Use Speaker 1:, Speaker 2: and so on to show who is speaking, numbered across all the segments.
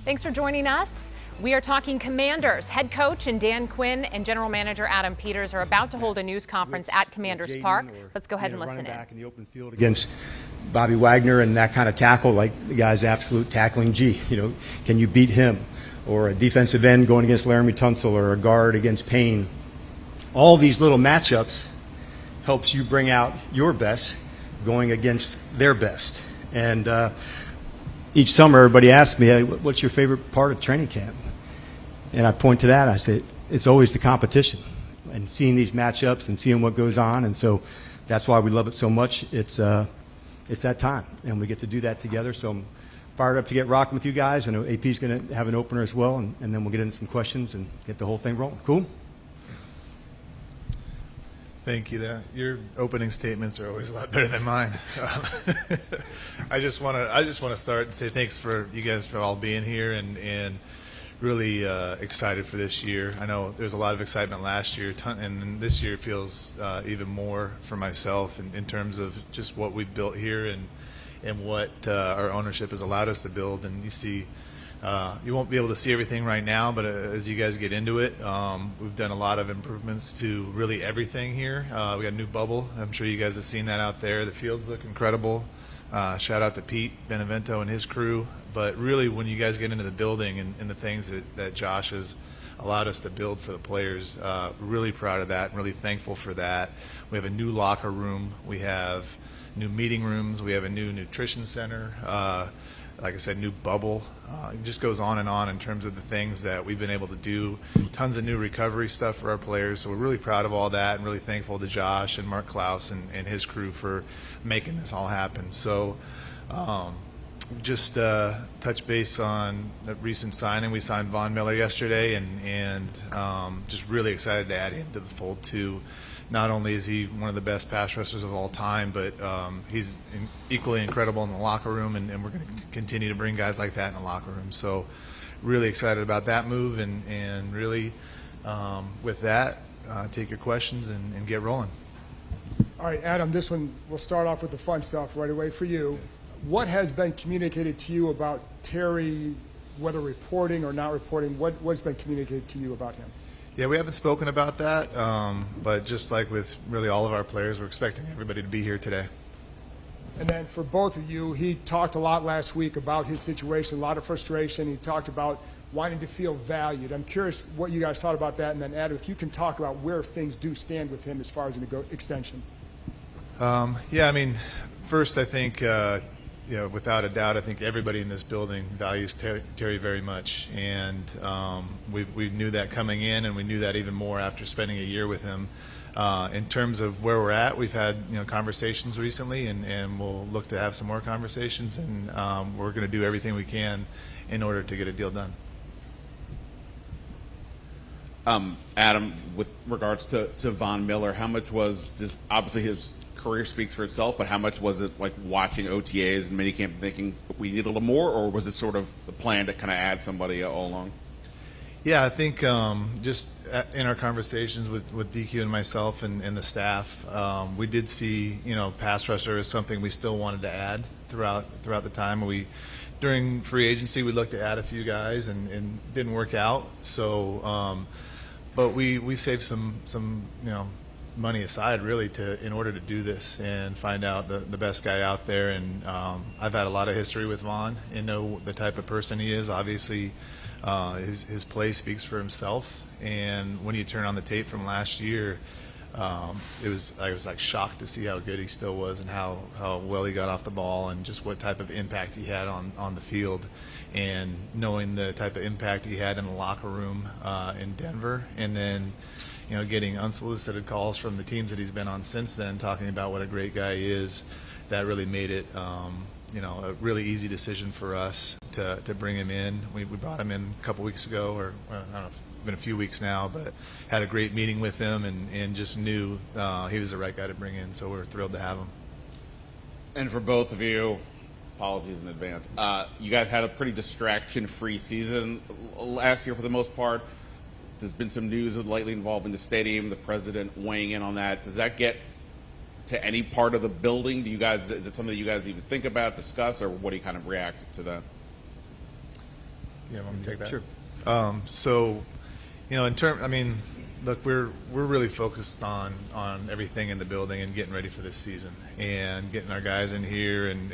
Speaker 1: Thanks for joining us. We are talking Commanders. Head coach and Quinn and general manager Adam Peters are about to hold a news conference at Commanders Park. Let's go ahead and listen in.
Speaker 2: Back in the open field against Bobby Wagner and that kind of tackle, like the guy's absolute tackling G. Can you beat him? Or a defensive end going against Laramie Tunsil, or a guard against Payne. All these little matchups helps you bring out your best going against their best. And each summer, everybody asks me, hey, what's your favorite part of training camp? And I point to that. I say, it's always the competition and seeing these matchups and seeing what goes on. And so that's why we love it so much. It's that time, and we get to do that together. So I'm fired up to get rocking with you guys. I know AP's going to have an opener as well, and then we'll get into some questions and get the whole thing rolling. Cool?
Speaker 3: Thank you. Your opening statements are always a lot better than mine. I just want to start and say thanks for you guys for all being here and really excited for this year. I know there's a lot of excitement last year, and this year feels even more for myself in terms of just what we've built here and what our ownership has allowed us to build. And you see, you won't be able to see everything right now, but as you guys get into it, we've done a lot of improvements to really everything here. We got a new bubble. I'm sure you guys have seen that out there. The fields look incredible. Shout out to Pete Benevento and his crew. But really, when you guys get into the building and the things that Josh has allowed us to build for the players, really proud of that and really thankful for that. We have a new locker room. We have new meeting rooms. We have a new nutrition center. Like I said, new bubble. It just goes on in terms of the things that we've been able to do. Tons of new recovery stuff for our players. So we're really proud of all that and really thankful to Josh and Mark Klaus and his crew for making this all happen. So just touch base on the recent signing. We signed Von Miller yesterday and just really excited to add him to the fold too. Not only is he one of the best pass rushers of all time, but he's equally incredible in the locker room, and we're going to continue to bring guys like that in the locker room. So really excited about that move, and really with that, take your questions and get rolling.
Speaker 4: All right, Adam, this one, we'll start off with the fun stuff right away for you. What has been communicated to you about Terry, whether reporting or not reporting? What's been communicated to you about him?
Speaker 3: Yeah, we haven't spoken about that, but just like with really all of our players, we're expecting everybody to be here today.
Speaker 4: And then for both of you, he talked a lot last week about his situation, a lot of frustration. He talked about wanting to feel valued. I'm curious what you guys thought about that. And then, Adam, if you can talk about where things do stand with him as far as an extension.
Speaker 3: Yeah, I mean, first I think without a doubt, I think everybody in this building values Terry very much, and we knew that coming in, and we knew that even more after spending a year with him. In terms of where we're at, we've had conversations recently, and we'll look to have some more conversations, and we're going to do everything we can in order to get a deal done.
Speaker 5: Adam, with regards to Von Miller, how much was just obviously his career speaks for itself, but how much was it like watching OTAs and minicamp thinking we need a little more, or was it sort of the plan to kind of add somebody all along?
Speaker 3: Yeah, I think just in our conversations with DQ and myself and the staff, we did see pass rusher as something we still wanted to add throughout the time. During free agency we looked to add a few guys and didn't work out. So, but we saved some money aside really in order to do this and find out the best guy out there. And I've had a lot of history with Von and know the type of person he is. Obviously, his play speaks for himself. And when you turn on the tape from last year, I was like shocked to see how good he still was and how well he got off the ball and just what type of impact he had on the field. And knowing the type of impact he had in the locker room in Denver, and then getting unsolicited calls from the teams that he's been on since then talking about what a great guy he is, that really made it a really easy decision for us to bring him in. We brought him in a couple weeks ago, or I don't know, it's been a few weeks now, but had a great meeting with him and just knew he was the right guy to bring in, so we're thrilled to have him.
Speaker 5: And for both of you, apologies in advance, you guys had a pretty distraction-free season last year for the most part. There's been some news lately involving the stadium, the president weighing in on that. Does that get to any part of the building? Is it something that you guys even think about, discuss, or what do you kind of react to that?
Speaker 3: Yeah, want me to take that?
Speaker 2: Sure.
Speaker 3: So, look, we're really focused on everything in the building and getting ready for this season and getting our guys in here and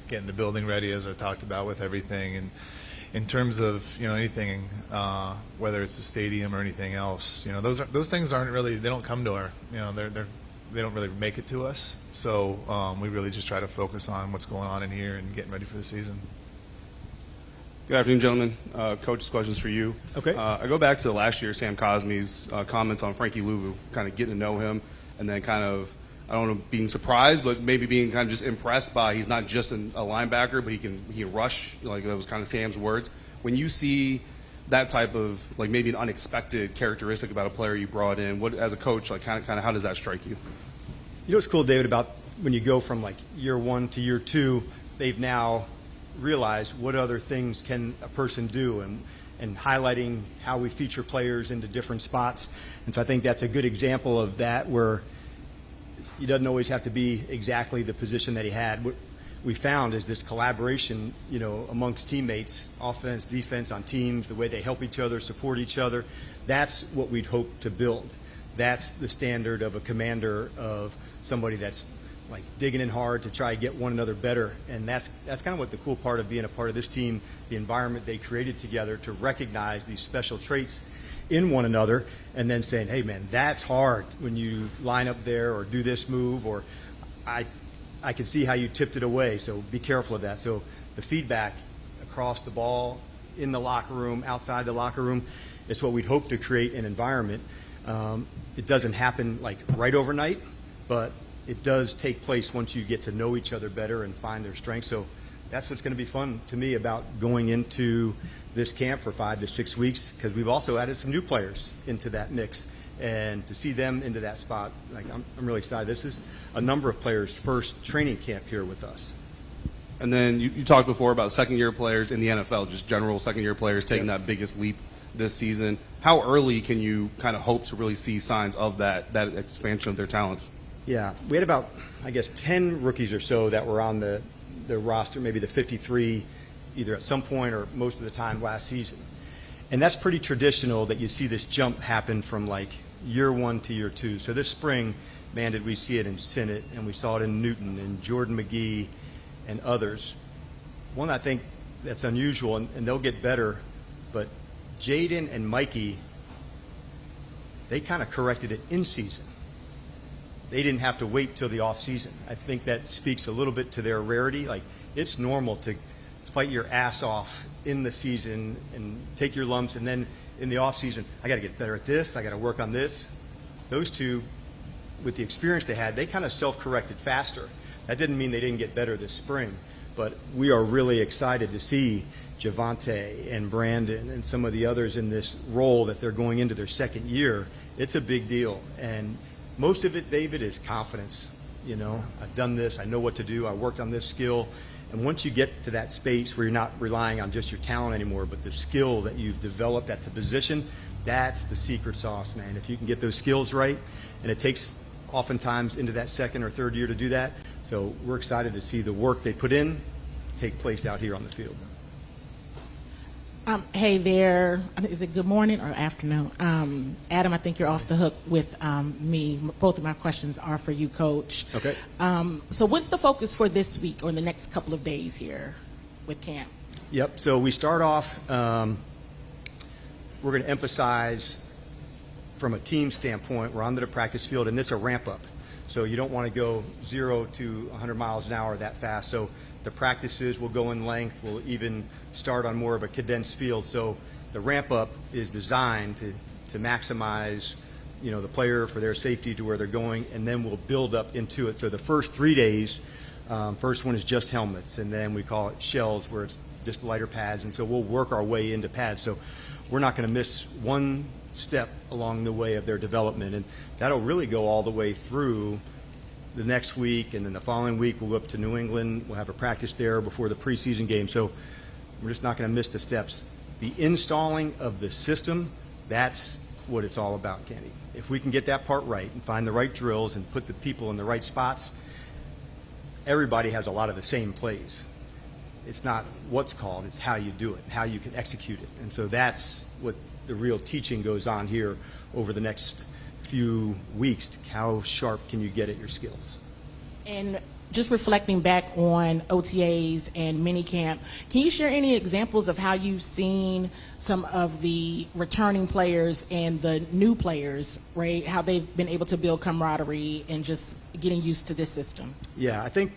Speaker 3: getting the building ready, as I talked about, with everything. And in terms of anything, whether it's the stadium or anything else, those things aren't really, they don't come to our, they don't really make it to us. So we really just try to focus on what's going on in here and getting ready for the season.
Speaker 6: Good afternoon, gentlemen. Coach's questions for you.
Speaker 2: Okay.
Speaker 6: I go back to last year, Sam Cosme's comments on Frankie Louvu, kind of getting to know him, and then kind of, I don't know, being surprised, but maybe being kind of just impressed by he's not just a linebacker, but he can rush. Like, that was kind of Sam's words. When you see that type of, like, maybe an unexpected characteristic about a player you brought in, what, as a coach, like, kind of how does that strike you?
Speaker 2: You know what's cool, David, about when you go from like year 1 to year 2, they've now realized what other things can a person do, and highlighting how we feature players into different spots. And so I think that's a good example of that, where he doesn't always have to be exactly the position that he had. What we found is this collaboration, amongst teammates, offense, defense, on teams, the way they help each other, support each other. That's what we'd hope to build. That's the standard of a commander, of somebody that's like digging in hard to try to get one another better. And that's kind of what the cool part of being a part of this team, the environment they created together to recognize these special traits in one another, and then saying, hey man, that's hard when you line up there or do this move, or I can see how you tipped it away, so be careful of that. So the feedback across the ball, in the locker room, outside the locker room, is what we'd hope to create an environment. It doesn't happen like right overnight, but it does take place once you get to know each other better and find their strengths. So that's what's going to be fun to me about going into this camp for 5 to 6 weeks, because we've also added some new players into that mix, and to see them into that spot, like I'm really excited. This is a number of players' first training camp here with us.
Speaker 6: And then you talked before about second-year players in the NFL, just general second-year players taking that biggest leap this season. How early can you kind of hope to really see signs of that expansion of their talents?
Speaker 2: Yeah, we had about, 10 rookies or so that were on the roster, maybe the 53, either at some point or most of the time last season. And that's pretty traditional that you see this jump happen from like year 1 to year 2. So this spring, man, did we see it in Sinnott, and we saw it in Newton and Jordan McGee and others. One I think that's unusual, and they'll get better, but Jaden and Mikey, they kind of corrected it in season. They didn't have to wait till the off season. I think that speaks a little bit to their rarity. Like, it's normal to fight your ass off in the season and take your lumps, and then in the off season, I got to get better at this, I got to work on this. Those two, with the experience they had, they kind of self-corrected faster. That didn't mean they didn't get better this spring, but we are really excited to see Javante and Brandon and some of the others in this role that they're going into their second year. It's a big deal, and most of it, David, is confidence. I've done this, I know what to do, I worked on this skill. And once you get to that space where you're not relying on just your talent anymore, but the skill that you've developed at the position, that's the secret sauce, man. If you can get those skills right, and it takes oftentimes into that second or third year to do that. So we're excited to see the work they put in take place out here on the field.
Speaker 7: Hey there. Is it good morning or afternoon? Adam, I think you're off the hook with me. Both of my questions are for you, Coach.
Speaker 2: Okay.
Speaker 7: So what's the focus for this week or the next couple of days here with camp?
Speaker 2: Yep. So we start off, we're going to emphasize from a team standpoint, we're onto the practice field, and it's a ramp up. So you don't want to go 0 to 100 miles an hour that fast. So the practices will go in length. We'll even start on more of a condensed field. So the ramp up is designed to maximize, the player for their safety to where they're going, and then we'll build up into it. So the first 3 days, first one is just helmets, and then we call it shells, where it's just lighter pads. And so we'll work our way into pads. So we're not going to miss one step along the way of their development, and that'll really go all the way through the next week, and then the following week we'll go up to New England. We'll have a practice there before the preseason game. So we're just not going to miss the steps. The installing of the system, that's what it's all about, Kenny. If we can get that part right and find the right drills and put the people in the right spots, everybody has a lot of the same plays. it's not what's called, it's how you do it, how you can execute it. And so that's what the real teaching goes on here over the next few weeks. How sharp can you get at your skills?
Speaker 7: And just reflecting back on OTAs and minicamp, can you share any examples of how you've seen some of the returning players and the new players, right, how they've been able to build camaraderie and just getting used to this system?
Speaker 2: Yeah, I think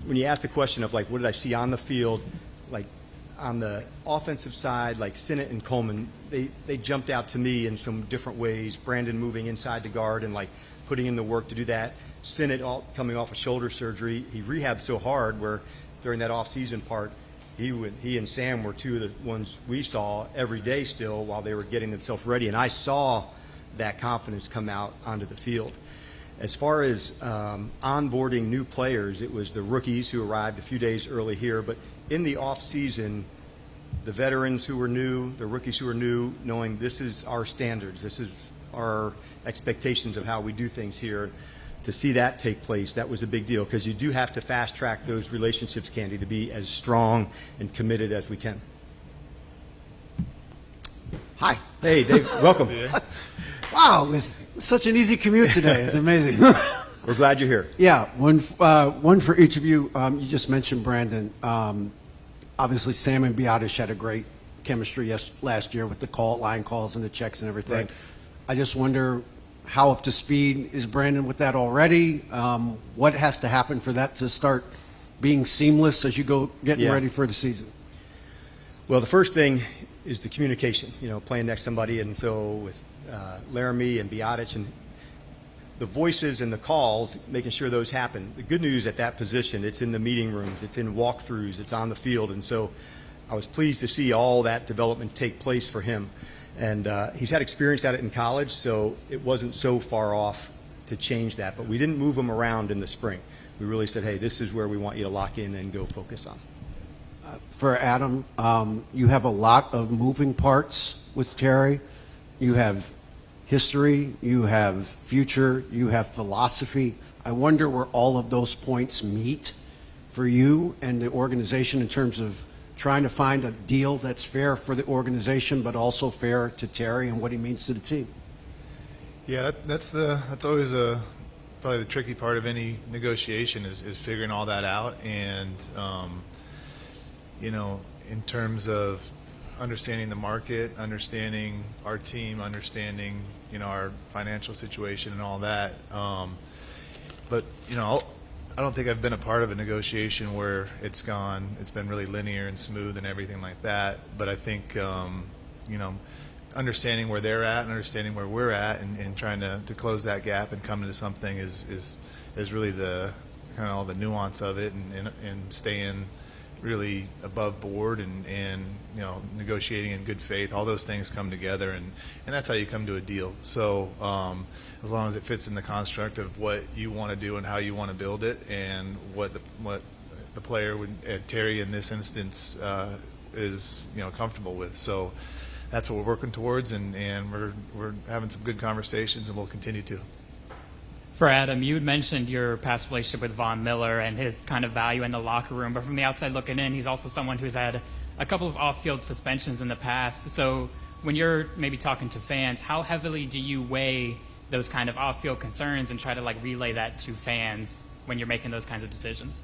Speaker 2: when you ask the question of, like, what did I see on the field, like, on the offensive side, like Sinnott and Coleman, they jumped out to me in some different ways. Brandon moving inside the guard and, like, putting in the work to do that. Sinnott coming off of shoulder surgery. He rehabbed so hard where during that off-season part, he and Sam were two of the ones we saw every day still while they were getting themselves ready. And I saw that confidence come out onto the field. As far as onboarding new players, it was the rookies who arrived a few days early here. But in the off-season, the veterans who were new, the rookies who were new, knowing this is our standards, this is our expectations of how we do things here. To see that take place, that was a big deal, because you do have to fast-track those relationships, Candy, to be as strong and committed as we can.
Speaker 8: Hi.
Speaker 2: Hey, Dave, welcome.
Speaker 8: Wow, it's such an easy commute today. It's amazing.
Speaker 2: We're glad you're here.
Speaker 8: Yeah, one for each of you. You just mentioned Brandon. Obviously, Sam and Biotish had a great chemistry last year with the line calls and the checks and everything.
Speaker 2: Right.
Speaker 8: I just wonder, how up to speed is Brandon with that already? What has to happen for that to start being seamless as you go getting ready for the season?
Speaker 2: Well, the first thing is the communication, playing next to somebody. And so with Laramie and Biotish and the voices and the calls, making sure those happen. The good news at that position, it's in the meeting rooms, it's in walkthroughs, it's on the field. And so I was pleased to see all that development take place for him. And he's had experience at it in college, so it wasn't so far off to change that. But we didn't move him around in the spring. We really said, hey, this is where we want you to lock in and go focus on.
Speaker 8: For Adam, you have a lot of moving parts with Terry. You have history, you have future, you have philosophy. I wonder where all of those points meet for you and the organization in terms of trying to find a deal that's fair for the organization, but also fair to Terry and what he means to the team.
Speaker 3: Yeah, that's always probably the tricky part of any negotiation is figuring all that out. And in terms of understanding the market, understanding our team, understanding our financial situation and all that. But I don't think I've been a part of a negotiation where it's been really linear and smooth and everything like that. But I think, understanding where they're at and understanding where we're at and trying to close that gap and come into something is really the kind of all the nuance of it and staying really above board and negotiating in good faith. All those things come together and that's how you come to a deal. So as long as it fits in the construct of what you want to do and how you want to build it and what the player Terry in this instance is comfortable with. So that's what we're working towards and we're having some good conversations and we'll continue to.
Speaker 9: For Adam, you had mentioned your past relationship with Von Miller and his kind of value in the locker room, but from the outside looking in, he's also someone who's had a couple of off-field suspensions in the past. So when you're maybe talking to fans, how heavily do you weigh those kind of off-field concerns and try to relay that to fans when you're making those kinds of decisions?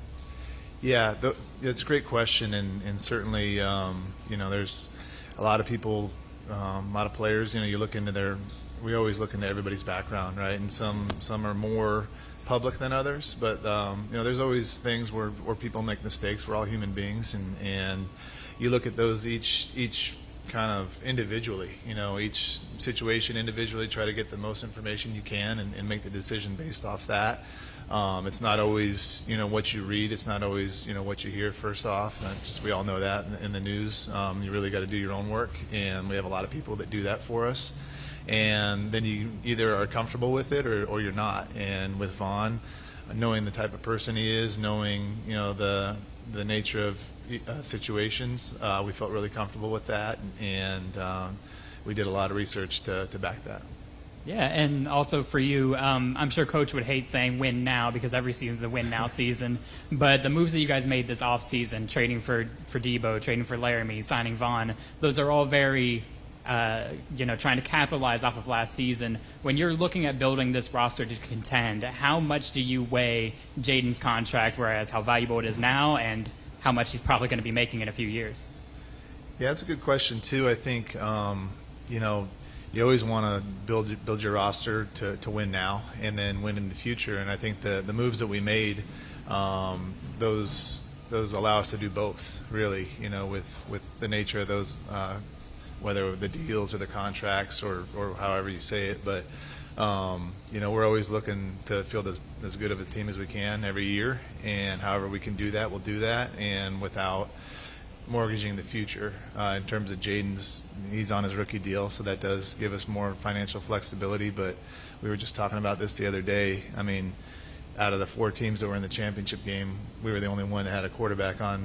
Speaker 3: Yeah, it's a great question, and certainly, there's a lot of people, a lot of players. You look into we always look into everybody's background, right? And some are more public than others, but there's always things where people make mistakes. We're all human beings, and you look at those each kind of individually, each situation individually, try to get the most information you can and make the decision based off that. It's not always, what you read. It's not always, what you hear first off. We all know that in the news. You really got to do your own work, and we have a lot of people that do that for us. And then you either are comfortable with it or you're not. And with Vaughn, knowing the type of person he is, knowing, the nature of situations, we felt really comfortable with that, and we did a lot of research to back that.
Speaker 9: Yeah, and also for you, I'm sure Coach would hate saying win now because every season's a win now season. But the moves that you guys made this offseason, trading for Debo, trading for Laramie, signing Vaughn, those are all very, trying to capitalize off of last season. When you're looking at building this roster to contend, how much do you weigh Jaden's contract, whereas how valuable it is now and how much he's probably going to be making in a few years?
Speaker 3: Yeah, that's a good question too. I think you always want to build your roster to win now and then win in the future. And I think the moves that we made, those allow us to do both, really. With the nature of those, whether the deals or the contracts or however you say it. But we're always looking to field as good of a team as we can every year. And however we can do that, we'll do that. And without mortgaging the future. In terms of Jaden's, he's on his rookie deal, so that does give us more financial flexibility. But we were just talking about this the other day. I mean, out of the 4 teams that were in the championship game, we were the only one that had a quarterback on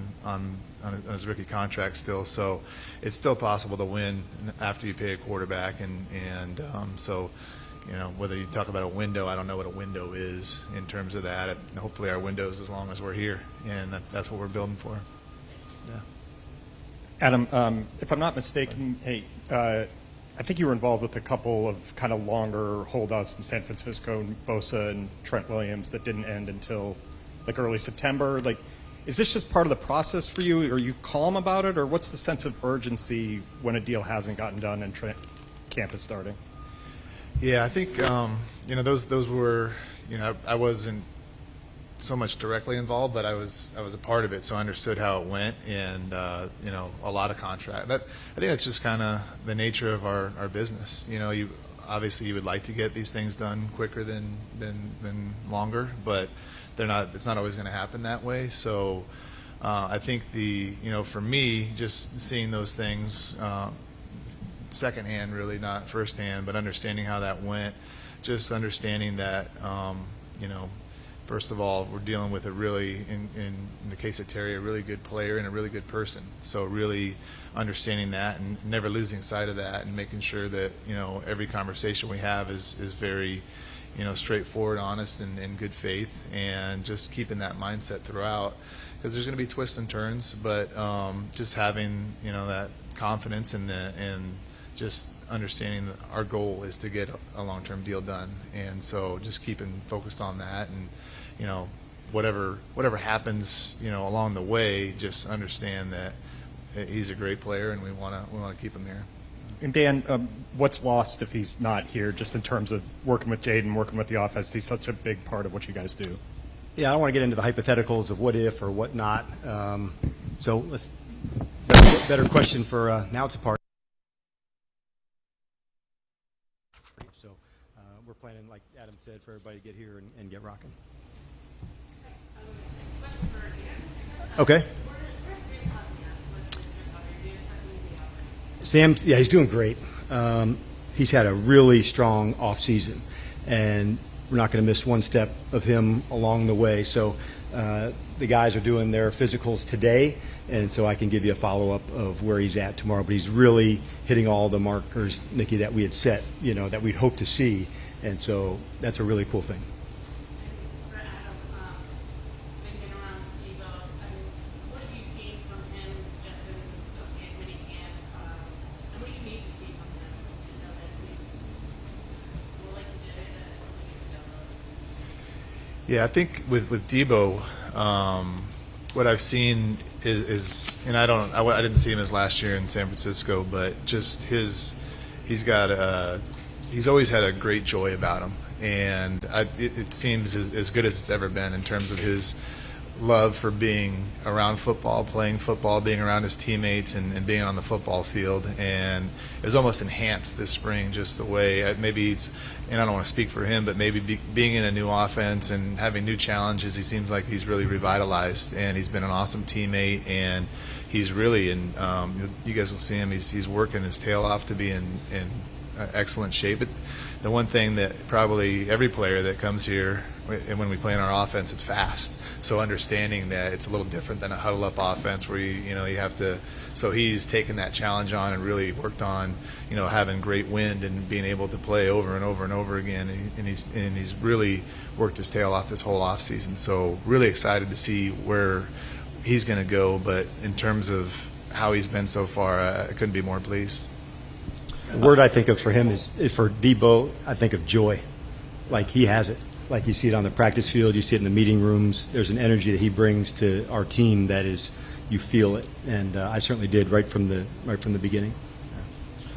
Speaker 3: his rookie contract still. So it's still possible to win after you pay a quarterback. And so, whether you talk about a window, I don't know what a window is in terms of that. Hopefully our window is as long as we're here, and that's what we're building for. Yeah.
Speaker 10: Adam, if I'm not mistaken, I think you were involved with a couple of kind of longer holdouts in San Francisco, Bosa and Trent Williams, that didn't end until like early September. Like, is this just part of the process for you? Are you calm about it, or what's the sense of urgency when a deal hasn't gotten done and camp is starting?
Speaker 3: Yeah, I think those were I wasn't so much directly involved, but I was a part of it, so I understood how it went, and a lot of contract. I think that's just kind of the nature of our business. You obviously you would like to get these things done quicker than longer, but it's not always going to happen that way. So I think for me, just seeing those things secondhand, really not firsthand, but understanding how that went, just understanding that first of all, we're dealing with a really, in the case of Terry, a really good player and a really good person. So really understanding that and never losing sight of that, and making sure that every conversation we have is very straightforward, honest, and in good faith, and just keeping that mindset throughout, because there's going to be twists and turns, but just having that confidence and just understanding that our goal is to get a long-term deal done, and so just keeping focused on that, and whatever happens along the way, just understand that he's a great player and we want to keep him here.
Speaker 10: And Dan, what's lost if he's not here, just in terms of working with Jaden, working with the offense? He's such a big part of what you guys do.
Speaker 2: Yeah, I don't want to get into the hypotheticals of what if or what not. So better question for now. It's a part. So we're planning, like Adam said, for everybody to get here and get rocking. Okay. Sam, yeah, he's doing great. He's had a really strong off season, and we're not going to miss one step of him along the way. So the guys are doing their physicals today, and so I can give you a follow-up of where he's at tomorrow. But he's really hitting all the markers, Nikki, that we had set, that we'd hope to see, and so that's a really cool thing.
Speaker 3: Yeah, I think with Debo, what I've seen is, and I didn't see him as last year in San Francisco, but just he's always had a great joy about him, and it seems as good as it's ever been in terms of his love for being around football, playing football, being around his teammates, and being on the football field. And it was almost enhanced this spring, just the way maybe he's, and I don't want to speak for him, but maybe being in a new offense and having new challenges, he seems like he's really revitalized, and he's been an awesome teammate, and he's really you guys will see him, he's working his tail off to be in excellent shape. But the one thing that probably every player that comes here, and when we play in our offense, it's fast. So understanding that it's a little different than a huddle-up offense where you have to. So he's taken that challenge on and really worked on, having great wind and being able to play over and over and over again. And he's really worked his tail off this whole offseason. So really excited to see where he's going to go. But in terms of how he's been so far, I couldn't be more pleased.
Speaker 2: The word I think of for him is for Debo, I think of joy. Like he has it. Like you see it on the practice field, you see it in the meeting rooms. There's an energy that he brings to our team that is, you feel it. And I certainly did right from the beginning.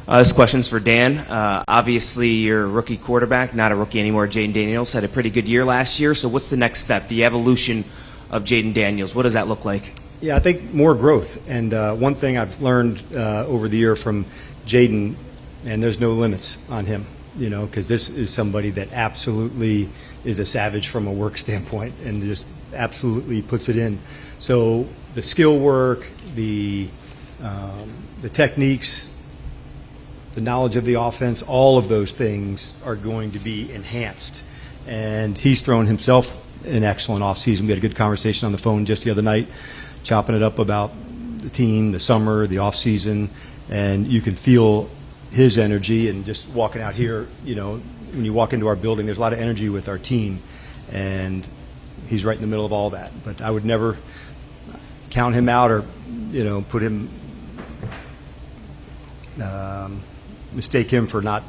Speaker 11: This question's for Dan. Obviously, you're a rookie quarterback, not a rookie anymore. Jaden Daniels had a pretty good year last year. So what's the next step, the evolution of Jaden Daniels? What does that look like?
Speaker 2: Yeah, I think more growth. And one thing I've learned over the year from Jaden, and there's no limits on him, because this is somebody that absolutely is a savage from a work standpoint and just absolutely puts it in. So the skill work, the techniques, the knowledge of the offense, all of those things are going to be enhanced. And he's thrown himself an excellent offseason. We had a good conversation on the phone just the other night, chopping it up about the team, the summer, the offseason, and you can feel his energy. And just walking out here, when you walk into our building, there's a lot of energy with our team, and he's right in the middle of all that. But I would never count him out or, put him, mistake him for not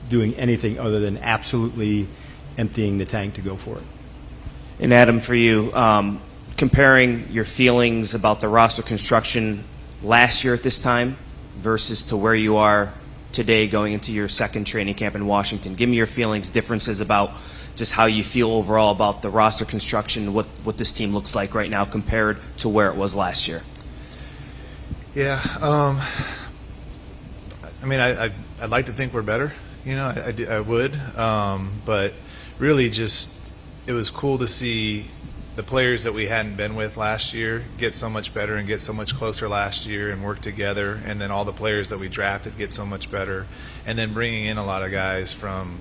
Speaker 2: doing anything other than absolutely emptying the tank to go for it.
Speaker 11: And Adam, for you, comparing your feelings about the roster construction last year at this time versus to where you are today going into your second training camp in Washington. Give me your feelings, differences about just how you feel overall about the roster construction, what this team looks like right now compared to where it was last year.
Speaker 3: Yeah, I'd like to think we're better. I would, but really just it was cool to see the players that we hadn't been with last year get so much better and get so much closer last year and work together, and then all the players that we drafted get so much better, and then bringing in a lot of guys from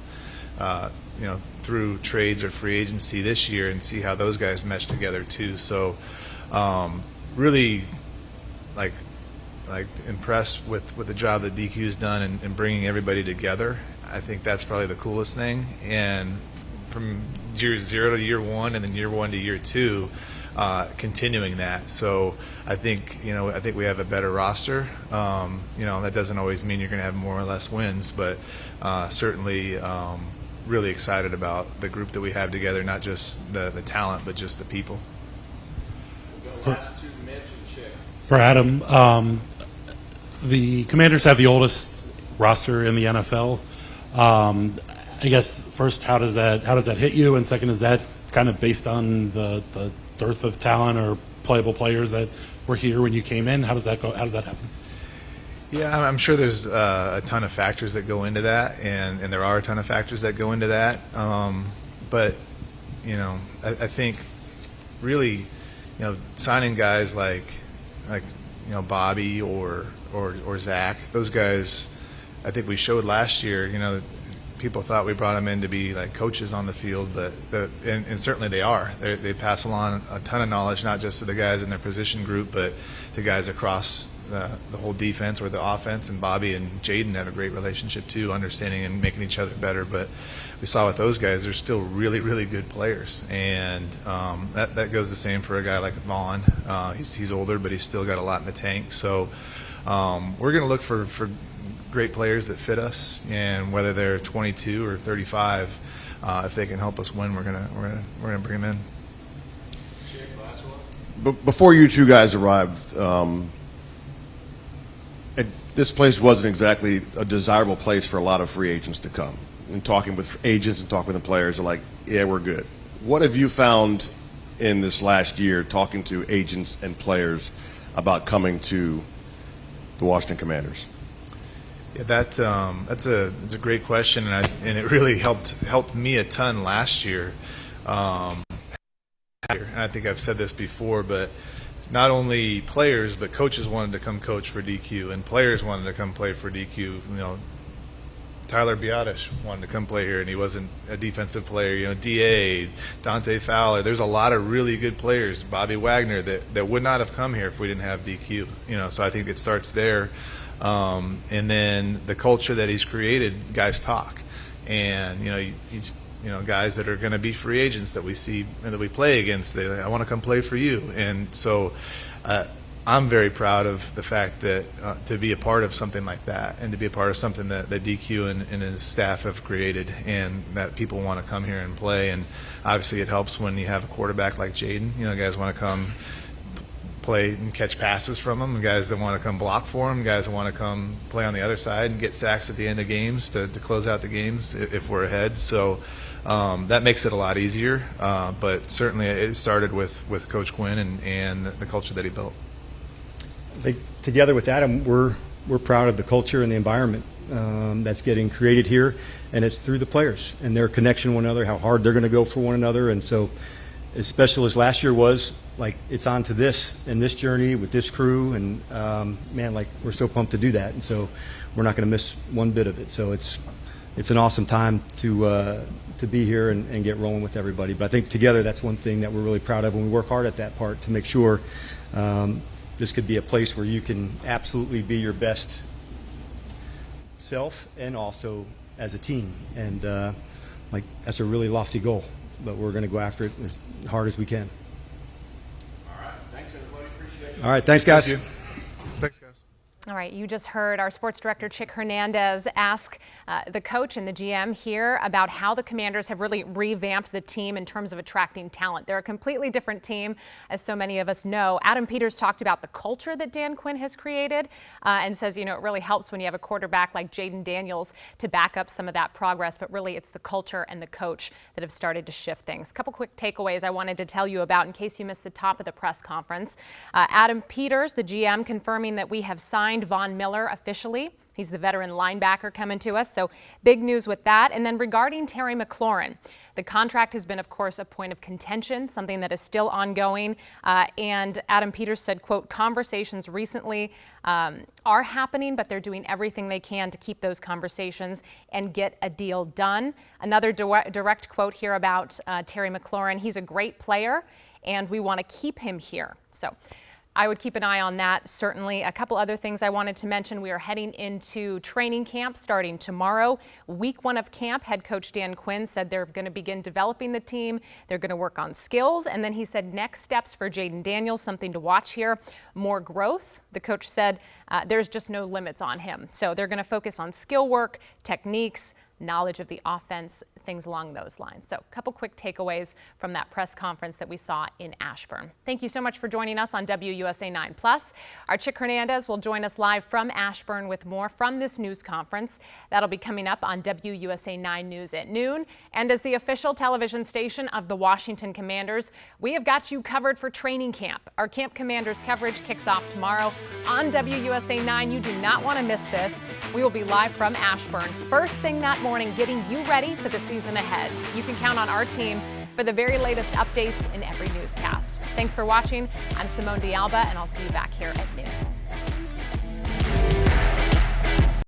Speaker 3: through trades or free agency this year and see how those guys mesh together too. So really like impressed with the job that DQ's done in bringing everybody together. I think that's probably the coolest thing. And from year 0 to year 1 and then year 1 to year 2, continuing that. So I think we have a better roster. That doesn't always mean you're going to have more or less wins, but certainly really excited about the group that we have together, not just the talent, but just the people.
Speaker 12: For Adam, the Commanders have the oldest roster in the NFL. I guess first, how does that hit you? And second, is that kind of based on the dearth of talent or playable players that were here when you came in? How does that go? How does that happen?
Speaker 3: Yeah, I'm sure there's a ton of factors that go into that, and there are a ton of factors that go into that. But I think really, signing guys like Bobby or Zach, those guys, I think we showed last year. People thought we brought them in to be like coaches on the field, but and certainly they are. They pass along a ton of knowledge, not just to the guys in their position group, but to guys across the whole defense or the offense. And Bobby and Jaden have a great relationship too, understanding and making each other better. But we saw with those guys, they're still really, really good players, and that goes the same for a guy like Vaughn. He's older, but he's still got a lot in the tank. So we're going to look for great players that fit us, and whether they're 22 or 35, if they can help us win, we're gonna bring them in.
Speaker 13: Before you two guys arrived, this place wasn't exactly a desirable place for a lot of free agents to come. And talking with agents and talking with the players, are like, yeah, we're good. What have you found in this last year talking to agents and players about coming to the Washington Commanders?
Speaker 3: Yeah, that's a great question, and it really helped me a ton last year. And I think I've said this before, but not only players but coaches wanted to come coach for DQ, and players wanted to come play for DQ. Tyler Biotish wanted to come play here, and he wasn't a defensive player. You know, D.A., Dante Fowler. There's a lot of really good players, Bobby Wagner, that would not have come here if we didn't have DQ. You know, so I think it starts there. And then the culture that he's created, guys talk. And, you know, he's, you know, guys that are going to be free agents that we see and that we play against, I want to come play for you. And so I'm very proud of the fact that to be a part of something like that, and to be a part of something that DQ and his staff have created, and that people want to come here and play. And obviously it helps when you have a quarterback like Jaden. You know, guys want to come play and catch passes from him, and guys that want to come block for him, guys that want to come play on the other side and get sacks at the end of games to close out the games if we're ahead. So that makes it a lot easier. But certainly it started with Coach Quinn and the culture that he built.
Speaker 2: I think together with Adam, we're proud of the culture and the environment that's getting created here, and it's through the players and their connection to one another, how hard they're going to go for one another. And so as special as last year was, like, it's on to this and this journey with this crew, and man, like, we're so pumped to do that, and so we're not going to miss one bit of it. So it's an awesome time to be here and get rolling with everybody. But I think together, that's one thing that we're really proud of, and we work hard at that part to make sure this could be a place where you can absolutely be your best self, and also as a team. And like, that's a really lofty goal, but we're going to go after it as hard as we can.
Speaker 13: All right. Thanks, everybody. Appreciate it.
Speaker 2: All right. Thanks, guys.
Speaker 3: Thank you. Thanks, guys.
Speaker 1: All right, you just heard our sports director, Chick Hernandez, ask the coach and the GM here about how the Commanders have really revamped the team in terms of attracting talent. They're a completely different team, as so many of us know. Adam Peters talked about the culture that Dan Quinn has created and says, you know, it really helps when you have a quarterback like Jaden Daniels to back up some of that progress, but really it's the culture and the coach that have started to shift things. A couple quick takeaways I wanted to tell you about in case you missed the top of the press conference. Adam Peters, the GM, confirming that we have signed Von Miller officially. He's the veteran linebacker coming to us, so big news with that. And then regarding Terry McLaurin, the contract has been, of course, a point of contention, something that is still ongoing. And Adam Peters said, quote, conversations recently are happening, but they're doing everything they can to keep those conversations and get a deal done. Another direct quote here about Terry McLaurin. He's a great player, and we want to keep him here. So I would keep an eye on that, certainly. A couple other things I wanted to mention. We are heading into training camp starting tomorrow. Week 1 of camp, head coach Dan Quinn said they're going to begin developing the team. They're going to work on skills. And then he said next steps for Jaden Daniels, something to watch here, more growth. The coach said there's just no limits on him. So they're going to focus on skill work, techniques, knowledge of the offense, things along those lines. So a couple quick takeaways from that press conference that we saw in Ashburn. Thank you so much for joining us on WUSA 9+. Our Chick Hernandez will join us live from Ashburn with more from this news conference. That'll be coming up on WUSA 9 News at noon. And as the official television station of the Washington Commanders, we have got you covered for training camp. Our Camp Commanders coverage kicks off tomorrow on WUSA 9. You do not want to miss this. We will be live from Ashburn first thing that morning, getting you ready for the season ahead. You can count on our team for the very latest updates in every newscast. Thanks for watching. I'm Simone D'Alba, and I'll see you back here at noon.